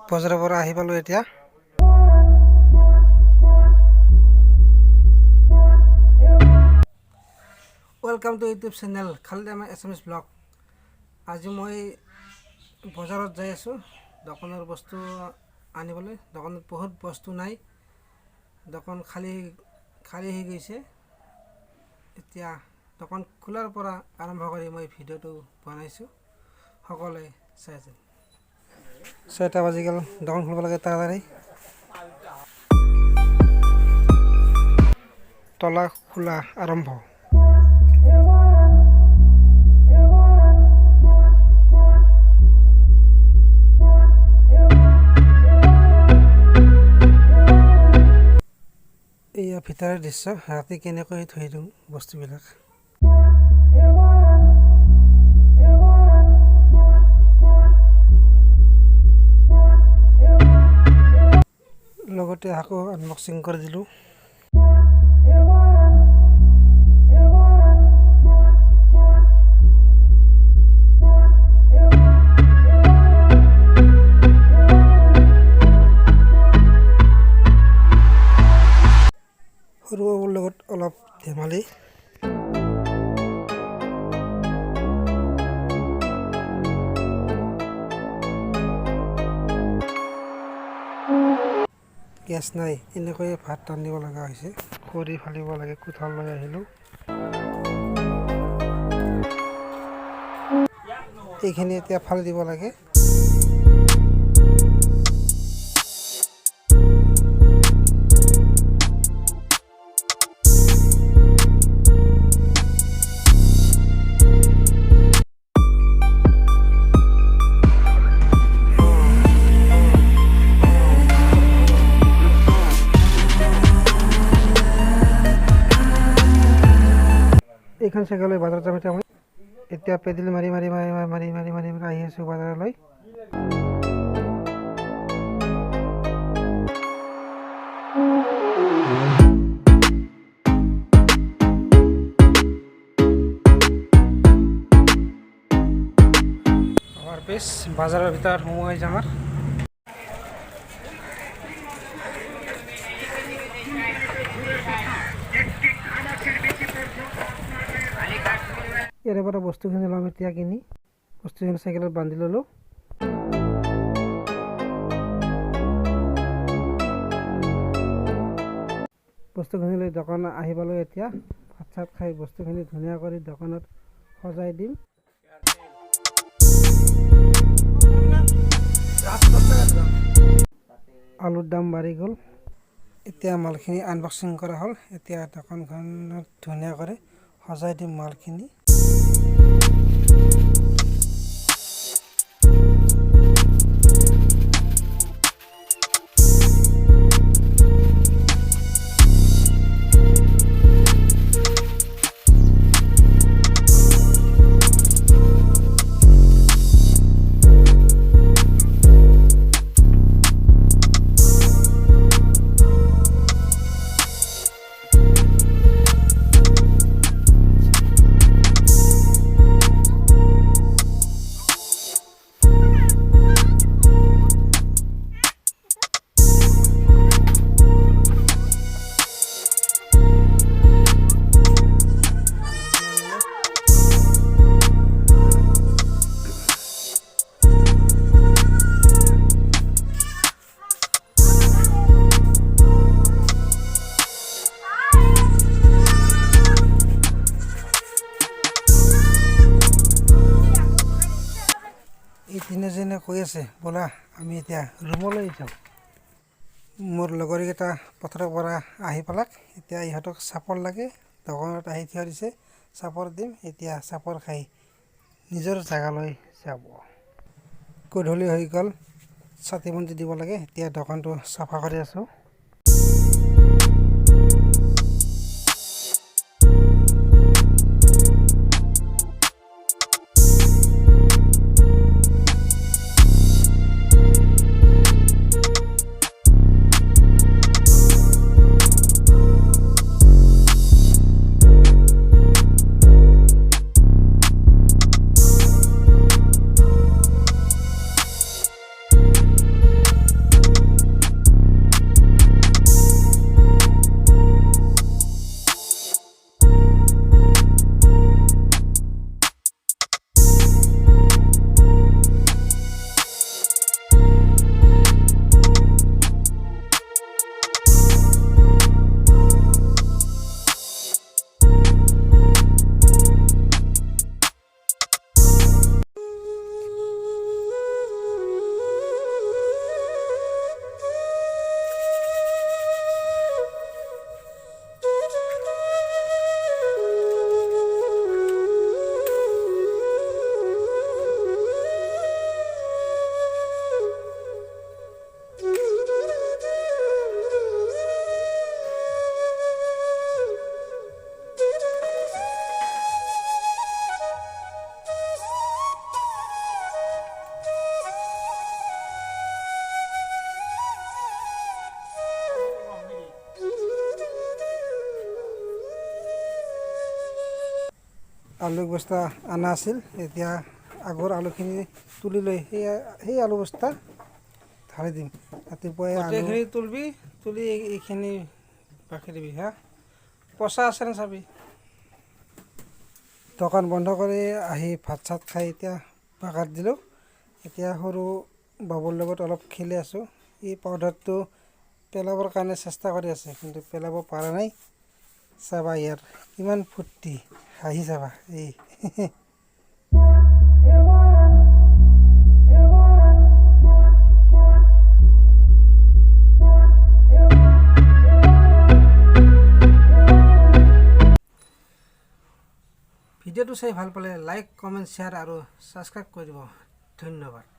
বজাৰৰ পৰা আহি পালোঁ এতিয়া। Welcome to YouTube channel Khalid Ahmed SMS blog. আজি মই বজাৰত যাই আছোঁ দোকানৰ বস্তু আনিবলৈ। দোকানত বহুত বস্তু নাই, দোকান খালী হৈ গৈছে। এতিয়া দোকান খোলাৰ পৰা আৰম্ভ কৰি মই ভিডিঅ'টো বনাইছোঁ, সকলোৱে চাই আছে। 6টা বাজি গ'ল, দোকান খুলিব লাগে তাড়াতাড়ি। তলা খোলা আৰম্ভ। এয়া ভিতৰৰ দৃশ্য, ৰাতি কেনেকৈ থৈ দিওঁ বস্তুবিলাক। লগতে আকৌ আনবক্সিং কৰি দিলোঁ। সৰু বাবুৰ লগত অলপ ধেমালি। গেছ নাই, এনেকৈয়ে ভাত ৰান্ধিব লগা হৈছে। খৰি ফালিব লাগে, কোঠাল লৈ আহিলোঁ। এইখিনি এতিয়া ফালি দিব লাগে। এইখন চাইকেল লৈ বাজাৰত যাম এতিয়া মই। এতিয়া পেডেল মাৰি আহি আছোঁ বাজাৰলৈ। আমাৰ পিছ বাজাৰৰ ভিতৰত সোমোৱাই যাম। ইয়াৰে পৰা বস্তুখিনি ল'ম এতিয়া কিনি। বস্তুখিনি চাইকেলত বান্ধি ল'লোঁ। বস্তুখিনি লৈ দোকান আহি পালোঁ এতিয়া। ভাত চাত খাই বস্তুখিনি ধুনীয়া কৰি দোকানত সজাই দিম। আলুৰ দাম বাঢ়ি গ'ল। এতিয়া মালখিনি আনবক্সিং কৰা হ'ল। এতিয়া দোকানখনত ধুনীয়া কৰি সজাই দিম মালখিনি। এই তিনিজনে কৈ আছে ব'লা আমি এতিয়া ৰুমলৈ যাওঁ। মোৰ লগৰকেইটা পথাৰৰ পৰা আহি পালাক। এতিয়া ইহঁতক চাপৰ লাগে, দোকানত আহি থিয় দিছে। চাপৰ দিম, এতিয়া চাপৰ খাই নিজৰ জেগালৈ যাব। গধূলি হৈ গ'ল, চাকি বন্তি দিব লাগে। এতিয়া দোকানটো চাফা কৰি আছোঁ। আলু বস্তা অনা আছিল। এতিয়া আগৰ আলুখিনি তুলি লৈ সেই আলু বস্তা ঢালি দিম। ৰাতিপুৱাই গোটেইখিনি তুলবি, তুলি এইখিনি বাকি দিবি হা। পচা আছে নে চাবি। দোকান বন্ধ কৰি আহি ভাত চাত খাই এতিয়া বাগাত দিলোঁ। এতিয়া সৰু বাবুৰ লগত অলপ খেলি আছোঁ। এই পাউডাৰটো পেলাবৰ কাৰণে চেষ্টা কৰি আছে, কিন্তু পেলাব পৰা নাই। চাবা ইয়াৰ কিমান ফূৰ্তি, হাঁহি চাবা এই ভিডিঅ'টো চাই ভাল পালে লাইক, কমেণ্ট, শ্বেয়াৰ আৰু ছাবস্ক্ৰাইব কৰি দিব। ধন্যবাদ।